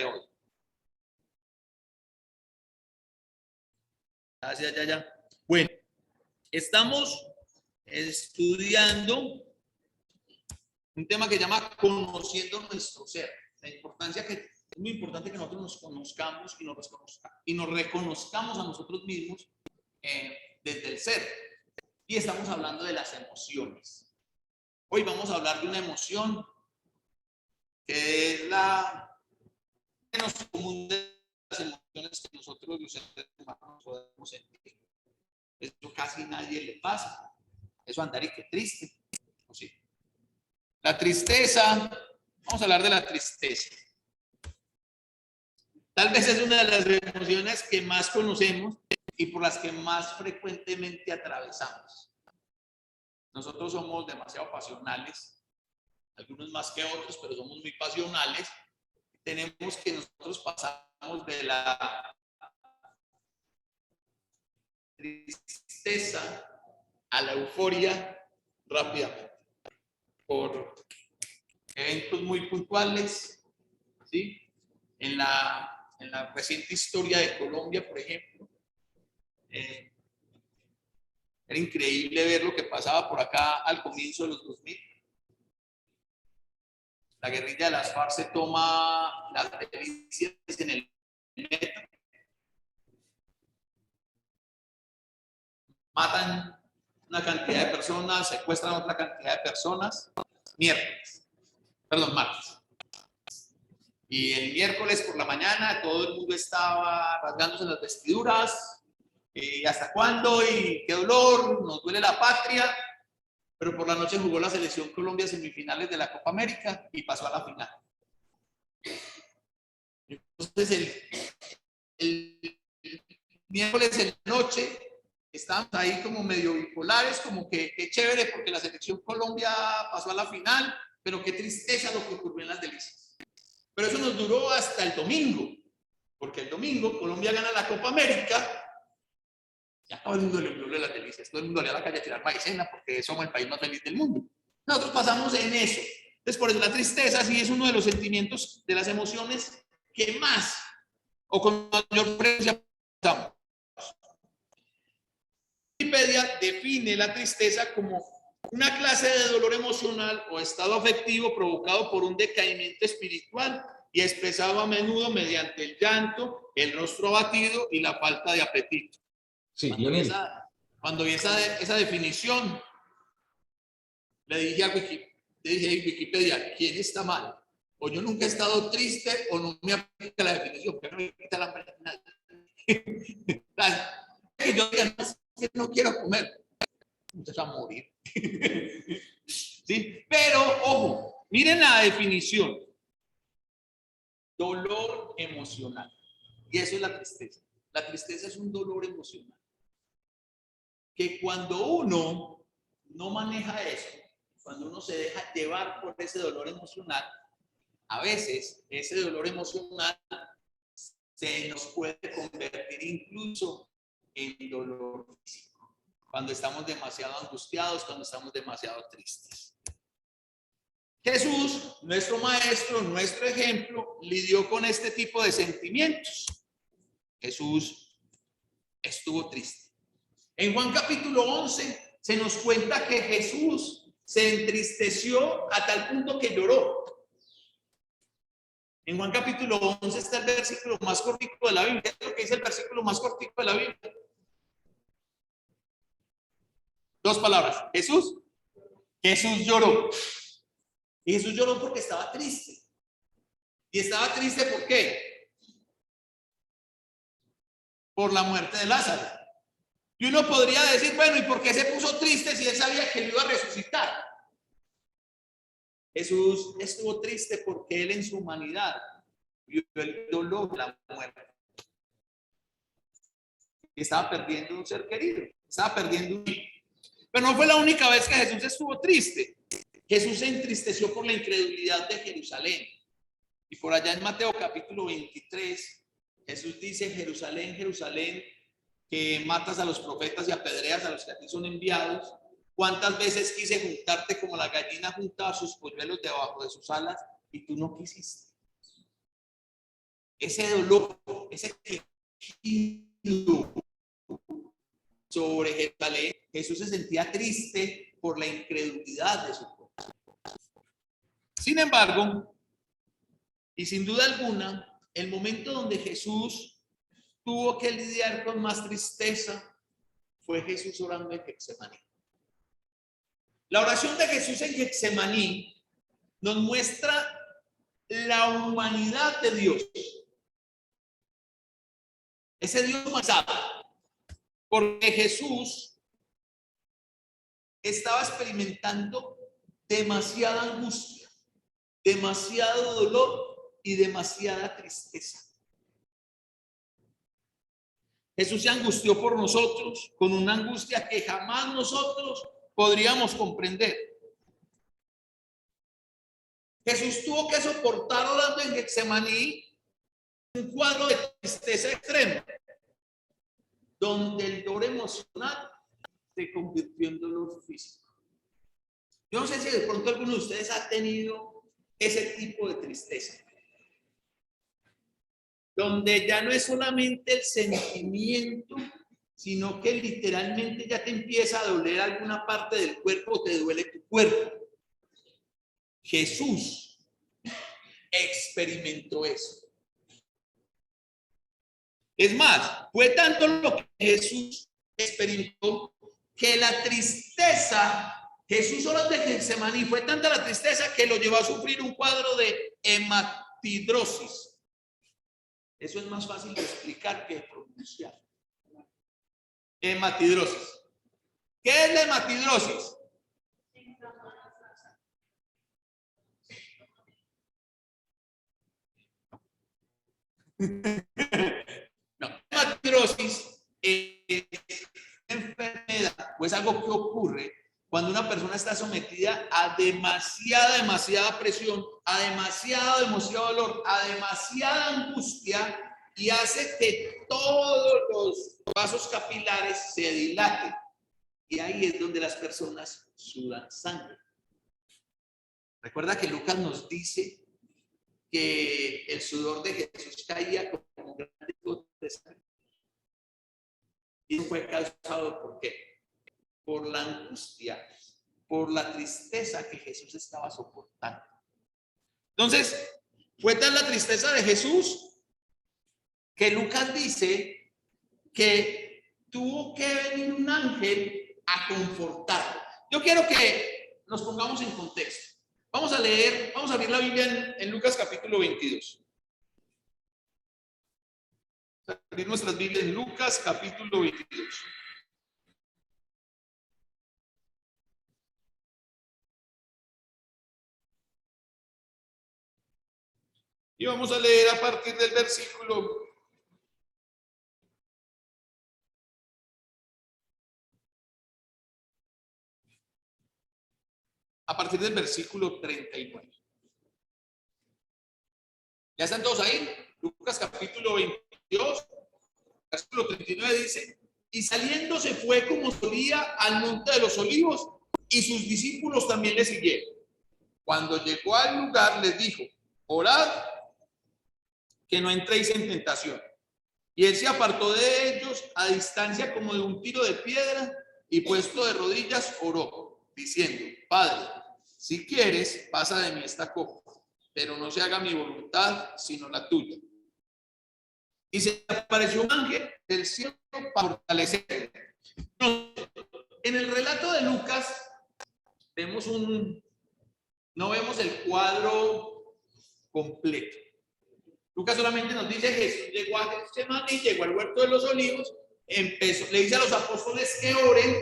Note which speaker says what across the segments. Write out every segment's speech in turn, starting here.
Speaker 1: de hoy. Gracias, Yaya. Bueno, estamos estudiando un tema que se llama conociendo nuestro ser. La importancia que es muy importante que nosotros nos conozcamos y nos reconozcamos a nosotros mismos desde el ser. Y estamos hablando de las emociones. Hoy vamos a hablar de una emoción que es la menos común de las emociones que nosotros los seres humanos podemos sentir. Eso casi nadie le pasa. Eso andar y que triste. ¿O sí? La tristeza, vamos a hablar de la tristeza. Tal vez es una de las emociones que más conocemos y por las que más frecuentemente atravesamos. Nosotros somos demasiado pasionales, algunos más que otros, pero somos muy pasionales. Tenemos que nosotros pasamos de la tristeza a la euforia rápidamente por eventos muy puntuales, ¿sí? En la reciente historia de Colombia, por ejemplo, era increíble ver lo que pasaba por acá al comienzo de los 2000. La guerrilla de las FARC se toma las delicias en el metro, matan una cantidad de personas, secuestran otra cantidad de personas, martes. Y el miércoles por la mañana todo el mundo estaba rasgándose las vestiduras. ¿Hasta cuándo? Y qué dolor, nos duele la patria. Pero por la noche jugó la selección Colombia semifinales de la Copa América y pasó a la final. Entonces el miércoles en la noche estábamos ahí como medio bipolares, como que qué chévere porque la selección Colombia pasó a la final, pero qué tristeza lo que ocurrió en las delicias. Pero eso nos duró hasta el domingo, porque el domingo Colombia gana la Copa América. Ya todo el mundo le duele las delicias, todo el mundo le va a la calle a tirar maicena porque somos el país más feliz del mundo. Nosotros pasamos en eso. Entonces, por eso la tristeza sí es uno de los sentimientos, de las emociones que más o con mayor frecuencia pasamos. Wikipedia define la tristeza como una clase de dolor emocional o estado afectivo provocado por un decaimiento espiritual y expresado a menudo mediante el llanto, el rostro abatido y la falta de apetito.
Speaker 2: Sí,
Speaker 1: cuando vi esa definición, le dije a Wikipedia, ¿quién está mal? O yo nunca he estado triste o no me aplica la definición, pero no me quita la hambre a nadie. Que yo diga, no quiero comer, entonces a morir. ¿Sí? Pero, ojo, miren la definición. Dolor emocional. Y eso es la tristeza. La tristeza es un dolor emocional. Que cuando uno no maneja eso, cuando uno se deja llevar por ese dolor emocional, a veces ese dolor emocional se nos puede convertir incluso en dolor físico. Cuando estamos demasiado angustiados, cuando estamos demasiado tristes. Jesús, nuestro maestro, nuestro ejemplo, lidió con este tipo de sentimientos. Jesús estuvo triste. En Juan capítulo 11 se nos cuenta que Jesús se entristeció a tal punto que lloró. En Juan capítulo 11 está el versículo más cortico de la Biblia. ¿Qué es lo que dice el versículo más cortico de la Biblia? Dos palabras. Jesús lloró. Y Jesús lloró porque estaba triste. ¿Y estaba triste por qué? Por la muerte de Lázaro. Y uno podría decir, bueno, ¿y por qué se puso triste si él sabía que lo iba a resucitar? Jesús estuvo triste porque él en su humanidad vio el dolor de la muerte. Estaba perdiendo un ser querido, estaba perdiendo un hijo. Pero no fue la única vez que Jesús estuvo triste. Jesús se entristeció por la incredulidad de Jerusalén. Y por allá en Mateo capítulo 23, Jesús dice, Jerusalén, Jerusalén, que matas a los profetas y apedreas a los que a ti son enviados. ¿Cuántas veces quise juntarte como la gallina junta a sus polluelos debajo de sus alas y tú no quisiste? ese dolor, ese quejido sobre Jerusalén, Jesús se sentía triste por la incredulidad de su pueblo. Sin embargo, y sin duda alguna, el momento donde Jesús tuvo que lidiar con más tristeza fue Jesús orando en Getsemaní. La oración de Jesús en Getsemaní nos muestra la humanidad de Dios. Ese Dios humanizado. Porque Jesús estaba experimentando demasiada angustia, demasiado dolor y demasiada tristeza. Jesús se angustió por nosotros con una angustia que jamás nosotros podríamos comprender. Jesús tuvo que soportar orando en Getsemaní un cuadro de tristeza extrema, donde el dolor emocional se convirtió en dolor físico. Yo no sé si de pronto alguno de ustedes ha tenido ese tipo de tristeza, donde ya no es solamente el sentimiento, sino que literalmente ya te empieza a doler alguna parte del cuerpo o te duele tu cuerpo. Jesús experimentó eso. Es más, fue tanto lo que Jesús experimentó que la tristeza, Jesús orando en Getsemaní, fue tanta la tristeza que lo llevó a sufrir un cuadro de hematidrosis. Eso es más fácil de explicar que de pronunciar. Hematidrosis. ¿Qué es la hematidrosis? No, hematidrosis es una enfermedad o es algo que ocurre cuando una persona está sometida a demasiada presión, a demasiado dolor, a demasiada angustia, y hace que todos los vasos capilares se dilaten. Y ahí es donde las personas sudan sangre. Recuerda que Lucas nos dice que el sudor de Jesús caía como grandes gotas de sangre. Y eso fue causado ¿por qué? Por la angustia, por la tristeza que Jesús estaba soportando. Entonces, fue tan la tristeza de Jesús que Lucas dice que tuvo que venir un ángel a confortarlo. Yo quiero que nos pongamos en contexto. Vamos a abrir la Biblia en Lucas capítulo 22. Vamos a abrir nuestras Biblias en Lucas capítulo 22. Y vamos a leer a partir del versículo 39. ¿Ya están todos ahí? Lucas capítulo 22, versículo 39 dice: y saliendo se fue como solía al monte de los olivos, y sus discípulos también le siguieron. Cuando llegó al lugar les dijo: orad que no entréis en tentación. Y él se apartó de ellos a distancia como de un tiro de piedra, y puesto de rodillas oró, diciendo: Padre, si quieres, pasa de mí esta copa, pero no se haga mi voluntad, sino la tuya. Y se apareció un ángel del cielo para fortalecerle. En el relato de Lucas no vemos el cuadro completo. Lucas solamente nos dice: Jesús llegó a Getsemaní, llegó al huerto de los olivos, le dice a los apóstoles que oren,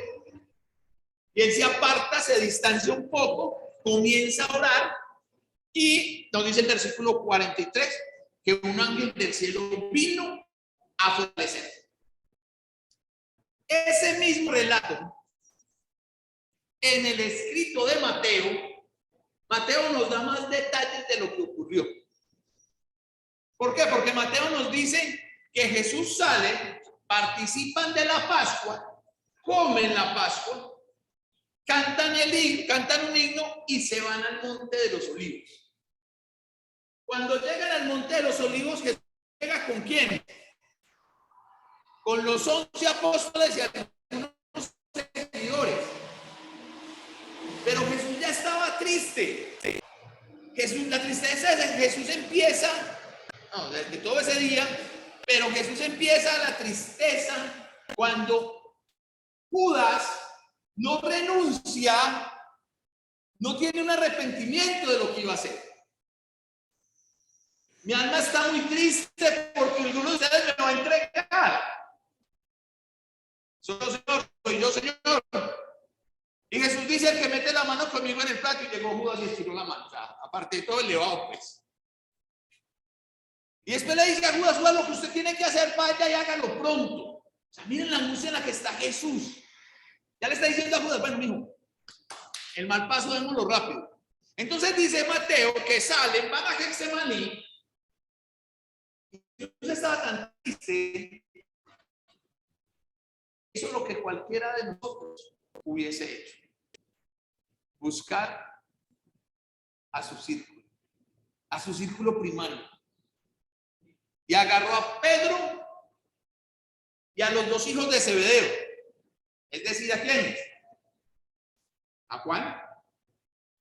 Speaker 1: y él se aparta, se distancia un poco, comienza a orar, y nos dice el versículo 43 que un ángel del cielo vino a fortalecer. Ese mismo relato, en el escrito de Mateo nos da más detalles de lo que ocurrió. ¿Por qué? Porque Mateo nos dice que Jesús sale, participan de la Pascua, comen la Pascua, cantan un himno y se van al monte de los olivos. Cuando llegan al monte de los olivos, Jesús con los 11 apóstoles y algunos seguidores. Pero Jesús ya estaba triste. La tristeza de Jesús empieza, no, de todo ese día, pero Jesús empieza la tristeza cuando Judas no renuncia, no tiene un arrepentimiento de lo que iba a hacer. Mi alma está muy triste porque alguno de ustedes me va a entregar. Soy yo, Señor. Y Jesús dice: el que mete la mano conmigo en el plato. Y llegó Judas y estiró la mano. O sea, aparte de todo, elevado, pues. Y después le dice a Judas: lo que usted tiene que hacer, vaya y hágalo pronto. O sea, miren la angustia en la que está Jesús. Ya le está diciendo a Judas: bueno, mijo, el mal paso démoslo rápido. Entonces dice Mateo que salen, van a Getsemaní. Jesús estaba tan triste. Hizo lo que cualquiera de nosotros hubiese hecho: buscar a su círculo primario. Y agarró a Pedro y a los 2 hijos de Zebedeo. Es decir, ¿a quiénes? A Juan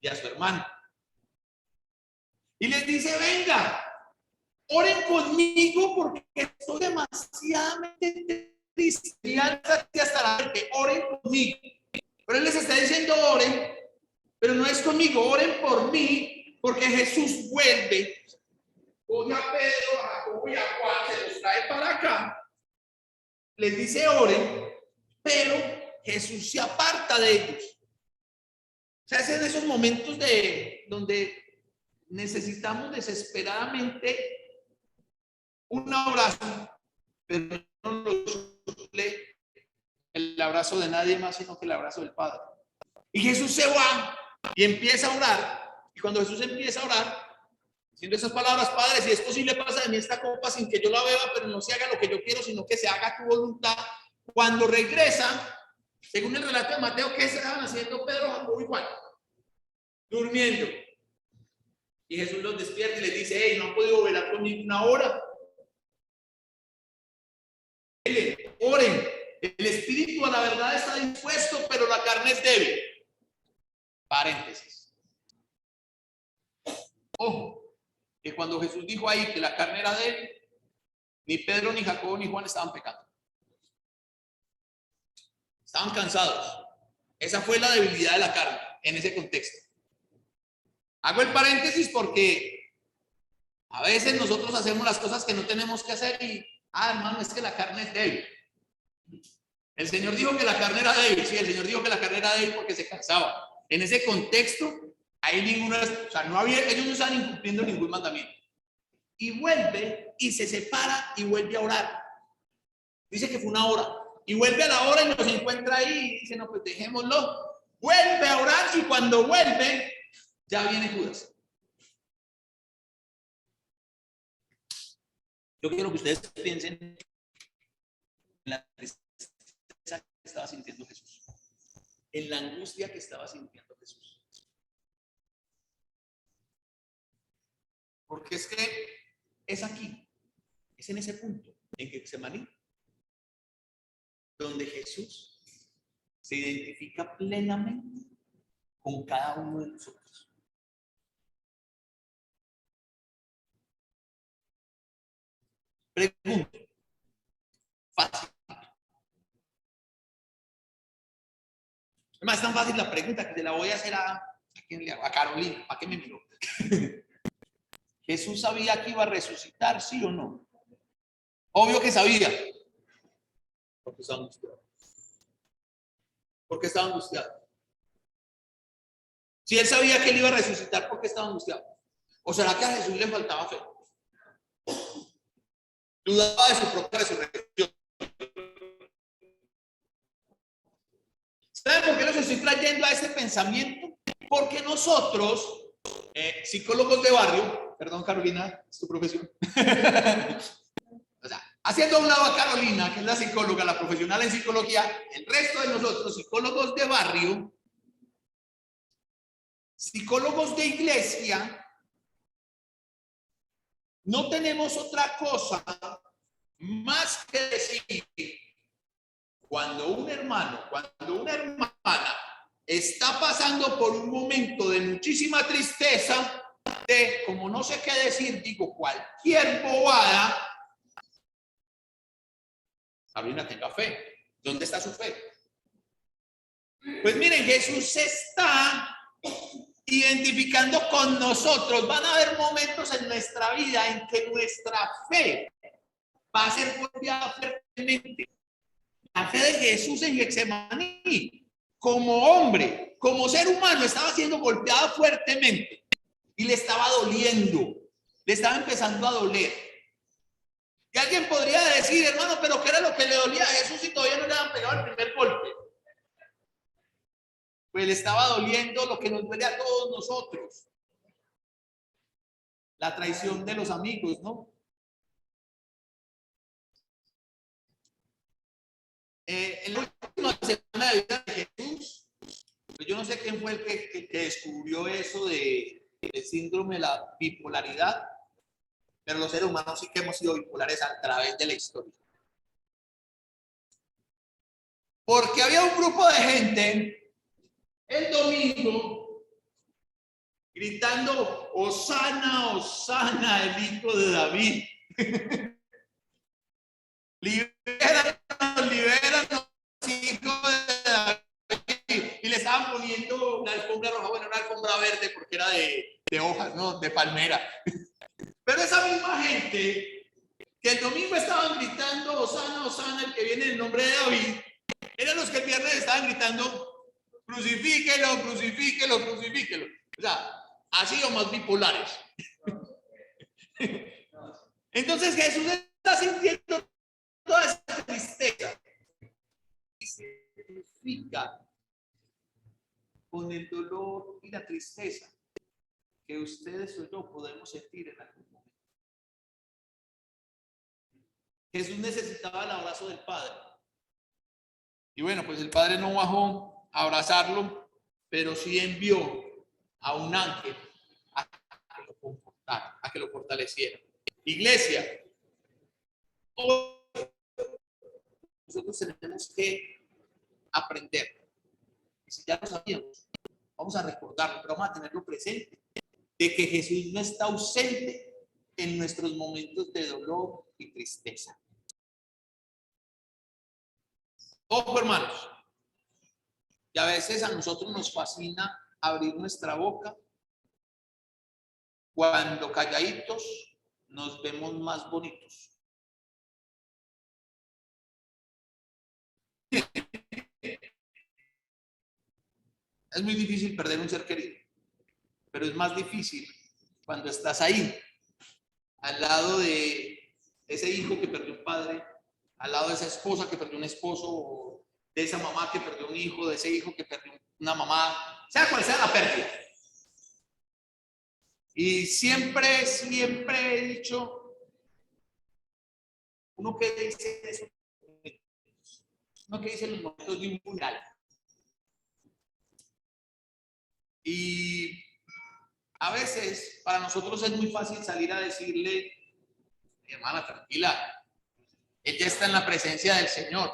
Speaker 1: y a su hermano. Y les dice: venga, oren conmigo porque estoy demasiadamente triste. Y hasta la muerte, oren conmigo. Pero él les está diciendo: oren, pero no es conmigo, oren por mí, porque Jesús vuelve. Coge a Pedro, a Jacobo y a Juan, se los trae para acá. Les dice: oren, pero Jesús se aparta de ellos. O sea, es en esos momentos donde necesitamos desesperadamente un abrazo, pero no lo suple el abrazo de nadie más, sino que el abrazo del Padre. Y Jesús se va y empieza a orar. Y cuando Jesús empieza a orar, diciendo esas palabras: Padre, si es posible, pasa de mí esta copa sin que yo la beba, pero no se haga lo que yo quiero, sino que se haga tu voluntad. Cuando regresa, según el relato de Mateo, ¿qué estaban haciendo Pedro, Jacobo y Juan? Durmiendo. Y Jesús los despierta y les dice: hey, no han podido velar conmigo una hora. Oren, el espíritu a la verdad está dispuesto, pero la carne es débil. Paréntesis. Ojo, que cuando Jesús dijo ahí que la carne era débil, ni Pedro, ni Jacobo, ni Juan estaban pecando. Estaban cansados. Esa fue la debilidad de la carne en ese contexto. Hago el paréntesis porque a veces nosotros hacemos las cosas que no tenemos que hacer y, hermano, es que la carne es débil. El Señor dijo que la carne era débil. Sí, el Señor dijo que la carne era débil porque se cansaba. En ese contexto, ahí ninguno, o sea, no había, ellos no estaban incumpliendo ningún mandamiento. Y vuelve y se separa y vuelve a orar. Dice que fue una hora. Y vuelve a la hora y nos encuentra ahí y dice: no, pues dejémoslo. Vuelve a orar y cuando vuelve, ya viene Judas. Yo quiero que ustedes piensen en la tristeza que estaba sintiendo Jesús, en la angustia que estaba sintiendo Jesús. Porque es que es aquí, es en ese punto, en Getsemaní, donde Jesús se identifica plenamente con cada uno de nosotros. Pregunto, fácil. Es tan fácil la pregunta que te la voy a hacer a Carolina. ¿Para qué me miró? ¿Jesús sabía que iba a resucitar, sí o no? Obvio que sabía. Porque estaba angustiado. Porque estaba angustiado. Si él sabía que él iba a resucitar, ¿por qué estaba angustiado? ¿O será que a Jesús le faltaba fe? Dudaba de su propia resurrección. ¿Saben por qué los estoy trayendo a este pensamiento? Porque nosotros, psicólogos de barrio, perdón Carolina, es tu profesión. O sea, haciendo a un lado a Carolina, que es la psicóloga, la profesional en psicología, el resto de nosotros, psicólogos de barrio, psicólogos de iglesia, no tenemos otra cosa más que decir cuando un hermano, cuando una hermana está pasando por un momento de muchísima tristeza, de como no sé qué decir, digo cualquier bobada, Sabrina, tenga fe. ¿Dónde está su fe? Pues miren, Jesús se está identificando con nosotros. Van a haber momentos en nuestra vida en que nuestra fe va a ser golpeada fuertemente. La fe de Jesús en Getsemaní, como hombre, como ser humano, estaba siendo golpeada fuertemente y le estaba doliendo, le estaba empezando a doler. Y alguien podría decir, hermano, pero ¿qué era lo que le dolía a Jesús si todavía no le habían pegado el primer golpe? Pues le estaba doliendo lo que nos duele a todos nosotros. La traición de los amigos, ¿no? En la última semana de vida de Jesús, pues yo no sé quién fue el que descubrió eso del síndrome de la bipolaridad, pero los seres humanos sí que hemos sido bipolares a través de la historia. Porque había un grupo de gente el domingo gritando, Hosana, Hosana, el hijo de David. Libéranos, libéranos, hijo de David. Y le estaban poniendo una alfombra roja, bueno, una alfombra verde porque era de hojas, ¿no? De palmera. Pero esa misma gente que el domingo estaban gritando, Hosana, Hosana, el que viene en el nombre de David, eran los que el viernes estaban gritando, crucifíquelo, crucifíquelo, crucifíquelo. O sea, así o más bipolares. Entonces Jesús está sintiendo toda esa tristeza y se identifica con el dolor y la tristeza que ustedes o yo podemos sentir en algún momento. Jesús necesitaba el abrazo del Padre. Y bueno, pues el Padre no bajó a abrazarlo, pero sí envió a un ángel a que lo confortara, a que lo fortaleciera. Iglesia, hoy nosotros tenemos que aprender. Y si ya lo sabíamos, vamos a recordarlo, pero vamos a tenerlo presente, de que Jesús no está ausente en nuestros momentos de dolor y tristeza. Ojo, hermanos, y a veces a nosotros nos fascina abrir nuestra boca cuando calladitos nos vemos más bonitos. Es muy difícil perder un ser querido, pero es más difícil cuando estás ahí, al lado de ese hijo que perdió un padre, al lado de esa esposa que perdió un esposo, de esa mamá que perdió un hijo, de ese hijo que perdió una mamá, sea cual sea la pérdida. Y siempre he dicho, uno que dice eso, uno que dice en los momentos de un funeral. Y a veces para nosotros es muy fácil salir a decirle, hermana, tranquila, él ya está en la presencia del Señor.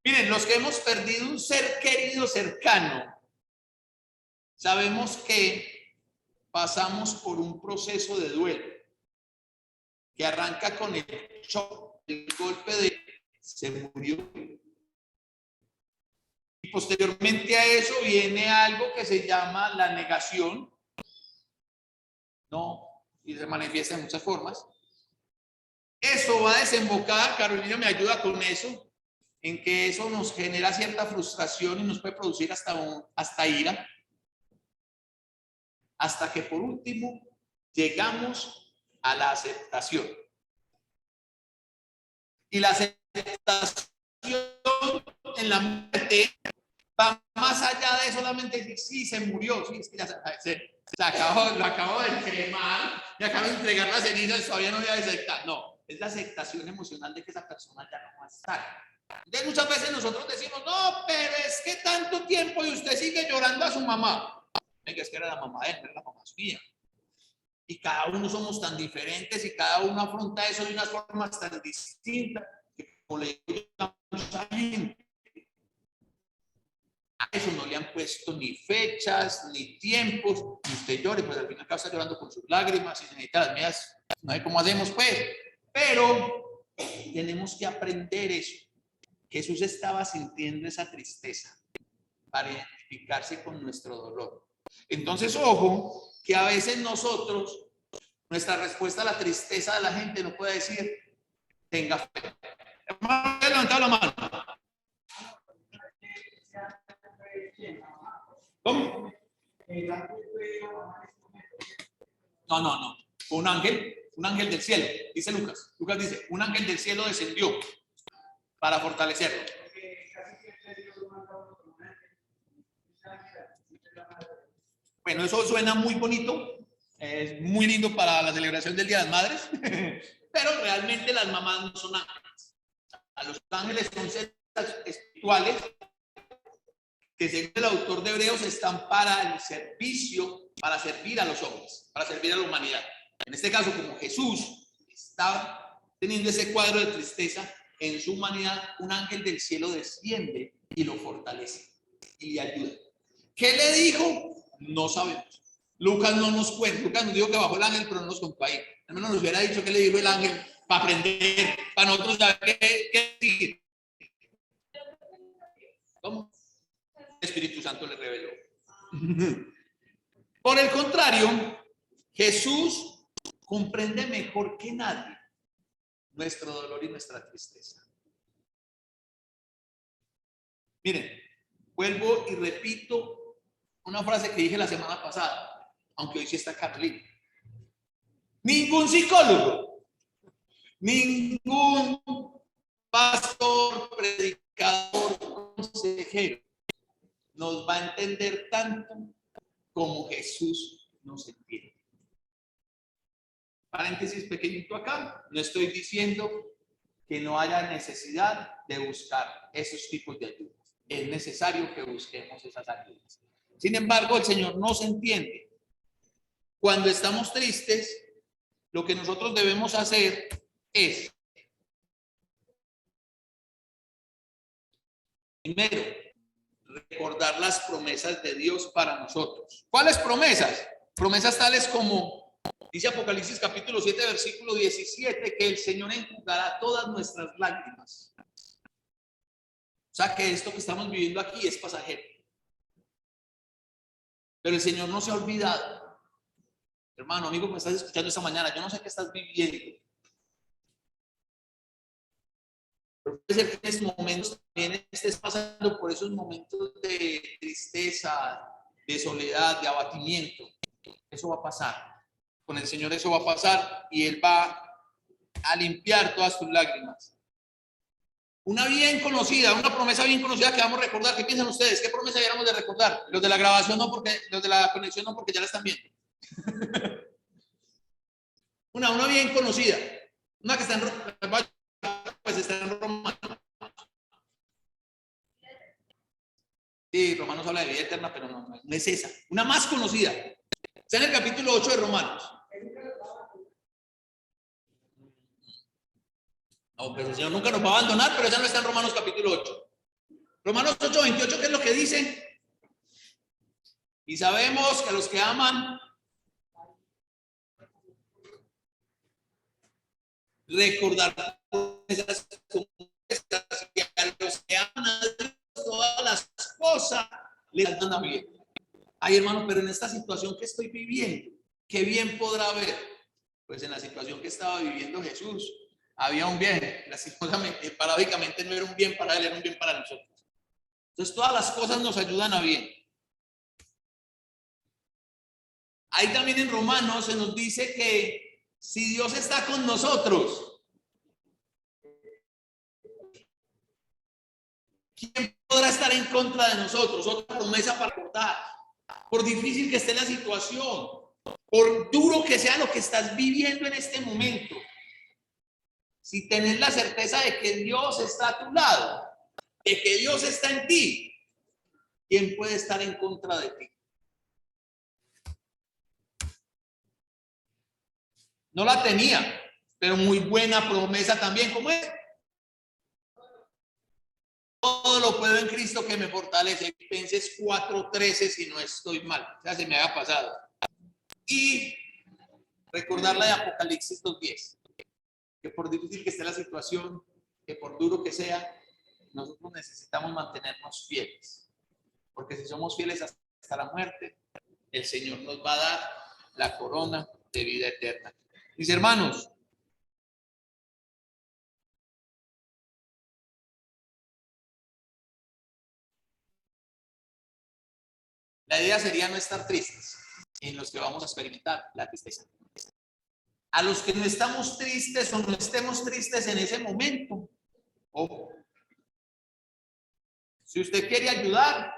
Speaker 1: Miren, los que hemos perdido un ser querido cercano, sabemos que pasamos por un proceso de duelo que arranca con el shock, el golpe de se murió. Y posteriormente a eso viene algo que se llama la negación, ¿no? Y se manifiesta en muchas formas. Eso va a desembocar, Carolina me ayuda con eso, en que eso nos genera cierta frustración y nos puede producir hasta ira, hasta que por último llegamos a la aceptación. Y la aceptación en la mente va más allá de solamente decir, sí, se murió, sí, es que ya lo acabo de cremar, y acabo de entregar las cenizas, todavía no voy a aceptar. No, es la aceptación emocional de que esa persona ya no va a estar. Entonces muchas veces nosotros decimos, no, pero es que tanto tiempo y usted sigue llorando a su mamá. Venga, es que era la mamá de él, no era la mamá suya. Y cada uno somos tan diferentes y cada uno afronta eso de unas formas tan distintas que como le digo a mucha gente, a eso no le han puesto ni fechas, ni tiempos, y usted llore, pues al final está llorando con sus lágrimas y necesita las mías, no sé cómo hacemos pues, pero tenemos que aprender eso. Jesús estaba sintiendo esa tristeza para identificarse con nuestro dolor. Entonces, ojo, que a veces nosotros, nuestra respuesta a la tristeza de la gente no puede decir, tenga fe. Hermano, levantad la mano. ¿Cómo? No. Un ángel del cielo, dice Lucas. Lucas dice, un ángel del cielo descendió para fortalecerlo. Bueno, eso suena muy bonito, es muy lindo para la celebración del Día de las Madres, pero realmente las mamás no son ángeles. A los ángeles son seres espirituales que, según el autor de Hebreos, están para el servicio, para servir a los hombres, para servir a la humanidad. En este caso, como Jesús está teniendo ese cuadro de tristeza en su humanidad, un ángel del cielo desciende y lo fortalece y le ayuda. ¿Qué le dijo? No sabemos. Lucas no nos cuenta. Lucas nos dijo que bajó el ángel, pero no nos contó ahí. Al menos nos hubiera dicho qué le dijo el ángel para aprender, para nosotros saber qué decir. ¿Cómo? El Espíritu Santo le reveló. Por el contrario, Jesús comprende mejor que nadie nuestro dolor y nuestra tristeza. Miren, vuelvo y repito una frase que dije la semana pasada, aunque hoy sí está Carlín. Ningún psicólogo, ningún pastor, predicador, consejero nos va a entender tanto como Jesús nos entiende. Paréntesis pequeñito acá, no estoy diciendo que no haya necesidad de buscar esos tipos de ayudas. Es necesario que busquemos esas ayudas. Sin embargo, el Señor nos entiende. Cuando estamos tristes, lo que nosotros debemos hacer es, primero, recordar las promesas de Dios para nosotros. ¿Cuáles promesas? Promesas tales como, dice Apocalipsis capítulo 7, versículo 17, que el Señor enjugará todas nuestras lágrimas. O sea que esto que estamos viviendo aquí es pasajero. Pero el Señor no se ha olvidado. Hermano, amigo que me estás escuchando esta mañana, yo no sé qué estás viviendo. Pero puede ser que en estos momentos también estés pasando por esos momentos de tristeza, de soledad, de abatimiento. Eso va a pasar. Con el Señor eso va a pasar y Él va a limpiar todas tus lágrimas. Una promesa bien conocida que vamos a recordar. ¿Qué piensan ustedes? ¿Qué promesa deberíamos de recordar? Los de la grabación no, porque los de la conexión no, porque ya la están viendo. Una bien conocida. Una que está en Romanos. Sí, Romanos habla de vida eterna, pero no es esa. Una más conocida. Está en el capítulo 8 de Romanos. No, pues el Señor nunca nos va a abandonar, pero esa no está en Romanos capítulo 8. Romanos 8, 28, ¿qué es lo que dice? Y sabemos que a los que aman, recordar esas estas, y a los que aman a Dios, todas las cosas les dan a bien. Ay, hermano, pero en esta situación que estoy viviendo, ¿qué bien podrá haber? Pues en la situación que estaba viviendo Jesús, había un bien. Paradójicamente no era un bien para él, era un bien para nosotros. Entonces todas las cosas nos ayudan a bien. Ahí también en Romanos se nos dice que si Dios está con nosotros, ¿quién podrá estar en contra de nosotros? Otra promesa para cortar. Por difícil que esté la situación, por duro que sea lo que estás viviendo en este momento, si tenés la certeza de que Dios está a tu lado, de que Dios está en ti, ¿quién puede estar en contra de ti? No la tenía, pero muy buena promesa también, ¿cómo es? todo lo puedo en Cristo que me fortalece. Filipenses 4:13, si no estoy mal. O sea, se me había pasado. Y recordar la de Apocalipsis 2:10. Que por difícil que esté la situación, que por duro que sea, nosotros necesitamos mantenernos fieles. Porque si somos fieles hasta la muerte, el Señor nos va a dar la corona de vida eterna. Mis hermanos, la idea sería no estar tristes en los que vamos a experimentar la tristeza. A los que no estamos tristes o no estemos tristes en ese momento, ojo, si usted quiere ayudar,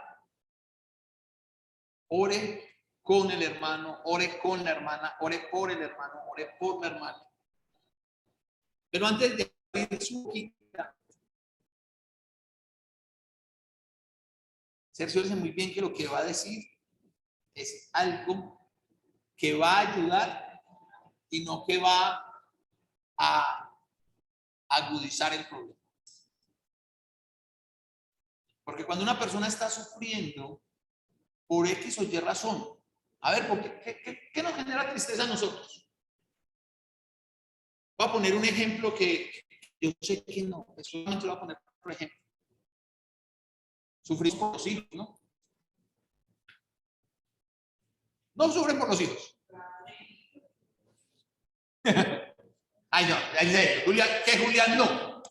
Speaker 1: ore con el hermano, ore con la hermana, ore por el hermano, ore por la hermana. Pero antes de abrir su boquita, cerciórese muy bien que lo que va a decir es algo que va a ayudar y no que va a agudizar el problema. Porque cuando una persona está sufriendo por X o Y razón, a ver, ¿qué nos genera tristeza a nosotros? Voy a poner un ejemplo que yo sé que no, solamente lo voy a poner por ejemplo. Sufrir por los hijos, ¿no? No sufren por los hijos. Ay, no, en serio, Julián, ¿qué Julián no?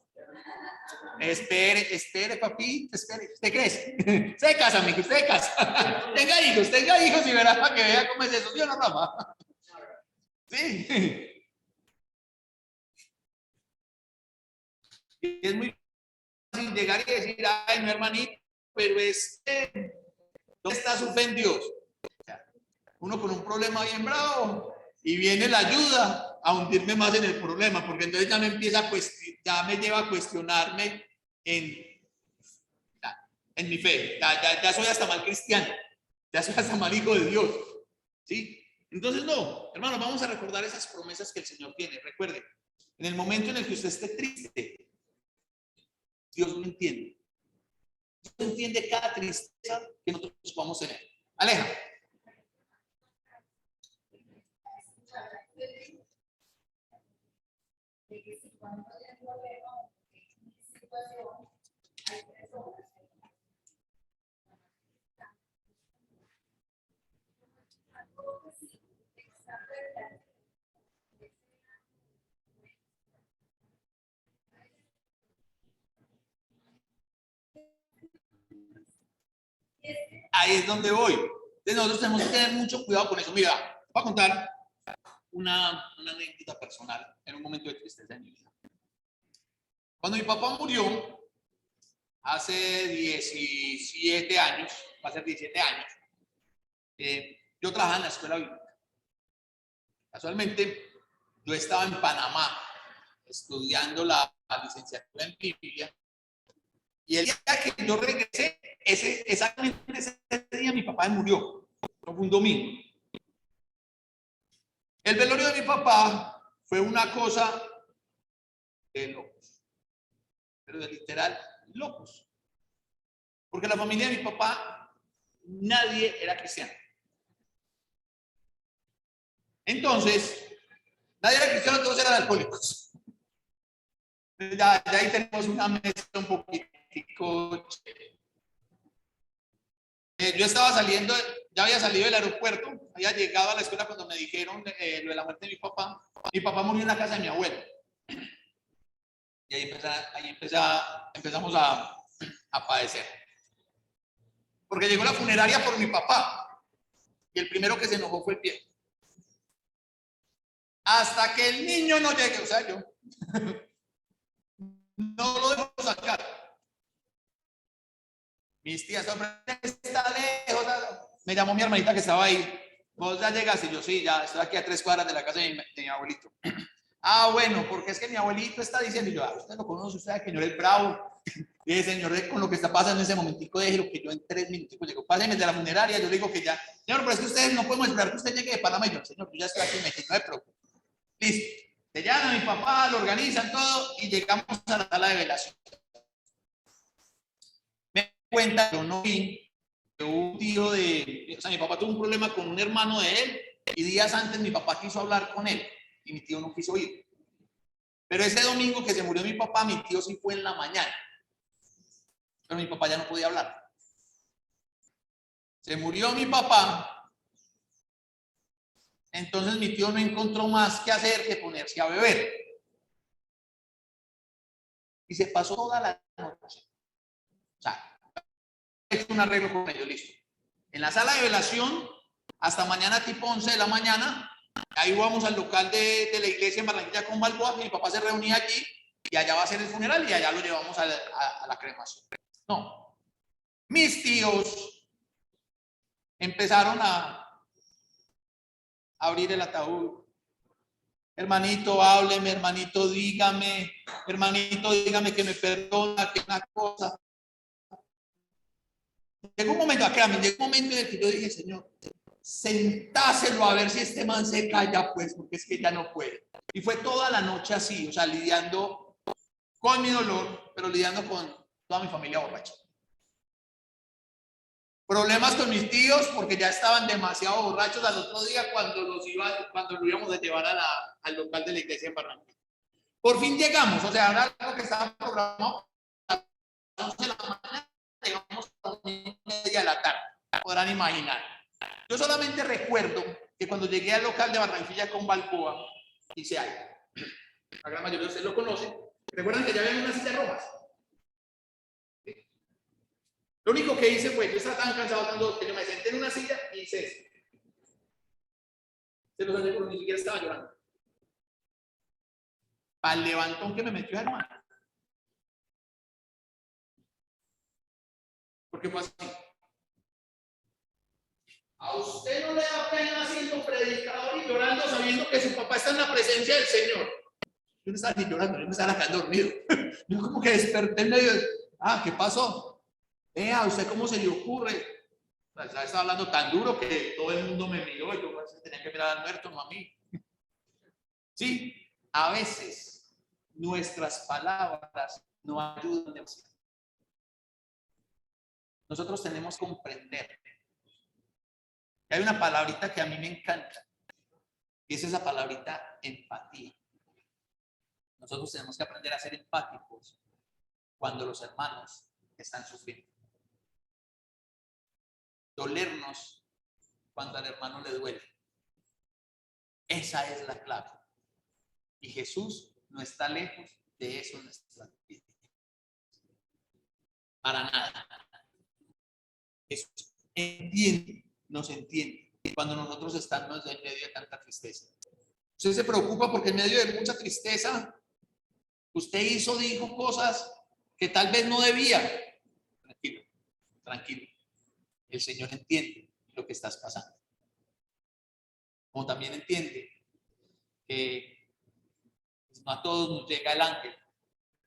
Speaker 1: Espere, papi, espere. ¿Usted cree? Se casa, amigo, usted casa. Tenga hijos y verá para que vea cómo es eso. ¿Sí o no, Rafa? Sí. Y es muy fácil llegar y decir, ay, no, hermanito, pero ¿dónde está su fe en Dios? Uno con un problema bien bravo y viene la ayuda a hundirme más en el problema, porque entonces ya me empieza ya me lleva a cuestionarme en mi fe. Ya soy hasta mal cristiano, ya soy hasta mal hijo de Dios. ¿Sí? Entonces, no, hermanos, vamos a recordar esas promesas que el Señor tiene. Recuerden, en el momento en el que usted esté triste, Dios lo entiende. Dios entiende cada tristeza que nosotros podamos tener. Aleja. Ahí es donde voy. Entonces nosotros tenemos que tener mucho cuidado con eso. Mira, voy a contar una anécdota personal en un momento de tristeza en mi vida. Cuando mi papá murió, hace 17 años, va a ser 17 años, yo trabajaba en la escuela bíblica. Casualmente, yo estaba en Panamá estudiando la licenciatura en Biblia. Y el día que yo regresé, exactamente ese día mi papá murió. Fue un domingo. El velorio de mi papá fue una cosa de locos. Pero de literal, locos. Porque la familia de mi papá, nadie era cristiano. Entonces, nadie era cristiano, todos eran alcohólicos. Ya ahí tenemos una mezcla un poquitico. Yo estaba saliendo, ya había salido del aeropuerto, había llegado a la escuela cuando me dijeron lo de la muerte de mi papá. Mi papá murió en la casa de mi abuelo. Y ahí empezamos a padecer. Porque llegó la funeraria por mi papá. Y el primero que se enojó fue el viejo. Hasta que el niño no llegue, o sea, yo no lo dejo sacar. Mis tías, está lejos. Me llamó mi hermanita que estaba ahí. ¿Vos ya llegaste? Y yo, sí, ya estoy aquí a 3 cuadras de la casa de mi abuelito. Ah, bueno, porque es que mi abuelito está diciendo, y yo, usted lo conoce, usted sabe que señor es bravo. Y el señor, con lo que está pasando en ese momentico, déjelo que yo en 3 minutos llego. Páseme de la funeraria, yo le digo que ya, señor, pero es que ustedes no podemos esperar que usted llegue de Panamá. Y yo, señor, yo ya estoy aquí, no me preocupe. Listo. Te llaman a mi papá, lo organizan todo y llegamos a la sala de velación. cuenta que yo no vi que un tío o sea, mi papá tuvo un problema con un hermano de él y días antes mi papá quiso hablar con él y mi tío no quiso ir. Pero ese domingo que se murió mi papá, mi tío sí fue en la mañana. Pero mi papá ya no podía hablar. Se murió mi papá. Entonces mi tío no encontró más que hacer que ponerse a beber. Y se pasó toda la noche. O sea, he hecho un arreglo con ellos, listo. En la sala de velación, hasta mañana tipo 11 de la mañana, ahí vamos al local de la iglesia en Barranquilla con Balboa, mi papá se reunía allí y allá va a ser el funeral y allá lo llevamos a la cremación. No, mis tíos empezaron a abrir el ataúd. Hermanito, hábleme, hermanito, dígame que me perdona, que una cosa. Llegó un momento, créanme, llegó un momento en el que yo dije, Señor, sentáselo a ver si este man se calla, pues, porque es que ya no puede. Y fue toda la noche así, o sea, lidiando con mi dolor, pero lidiando con toda mi familia borracha. Problemas con mis tíos porque ya estaban demasiado borrachos al otro día cuando lo íbamos a llevar al local de la iglesia en Barranquilla. Por fin llegamos, o sea, era algo que estaba programado a las 11 de la mañana, llegamos a las 1:30 de la tarde, podrán imaginar. Yo solamente recuerdo que cuando llegué al local de Barranquilla con Balboa, hice algo. La gran mayoría de ustedes lo conocen. ¿Recuerdan que ya había unas sillas rojas? Lo único que hice fue, yo estaba tan cansado que yo me senté en una silla y hice eso. Se los aseguro, ni siquiera estaba llorando. Para el levantón que me metió hermano. Porque fue así. A usted no le da pena siendo predicador y llorando sabiendo que su papá está en la presencia del Señor. Yo no estaba ni llorando, yo me estaba quedando dormido. Yo como que desperté en medio de, ¿qué pasó? ¿A usted cómo se le ocurre? O sea, estaba hablando tan duro que todo el mundo me miró y yo pues, tenía que mirar al muerto, no a mí. Sí, a veces nuestras palabras no ayudan demasiado. Nosotros tenemos que comprender. Hay una palabrita que a mí me encanta y es esa palabrita empatía. Nosotros tenemos que aprender a ser empáticos cuando los hermanos están sufriendo. Dolernos cuando al hermano le duele. Esa es la clave. Y Jesús no está lejos de eso en nuestra vida. Para nada. Jesús entiende, nos entiende cuando nosotros estamos en medio de tanta tristeza. Usted se preocupa porque en medio de mucha tristeza usted dijo cosas que tal vez no debía. Tranquilo, tranquilo. El Señor entiende lo que estás pasando. Como también entiende que no a todos nos llega el ángel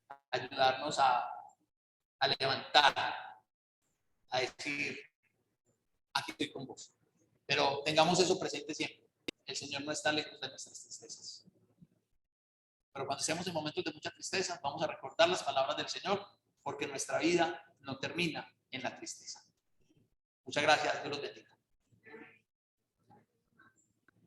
Speaker 1: a ayudarnos a levantar, a decir, aquí estoy con vos. Pero tengamos eso presente siempre. El Señor no está lejos de nuestras tristezas. Pero cuando estemos en momentos de mucha tristeza, vamos a recordar las palabras del Señor, porque nuestra vida no termina en la tristeza. Muchas gracias, Dios los bendiga.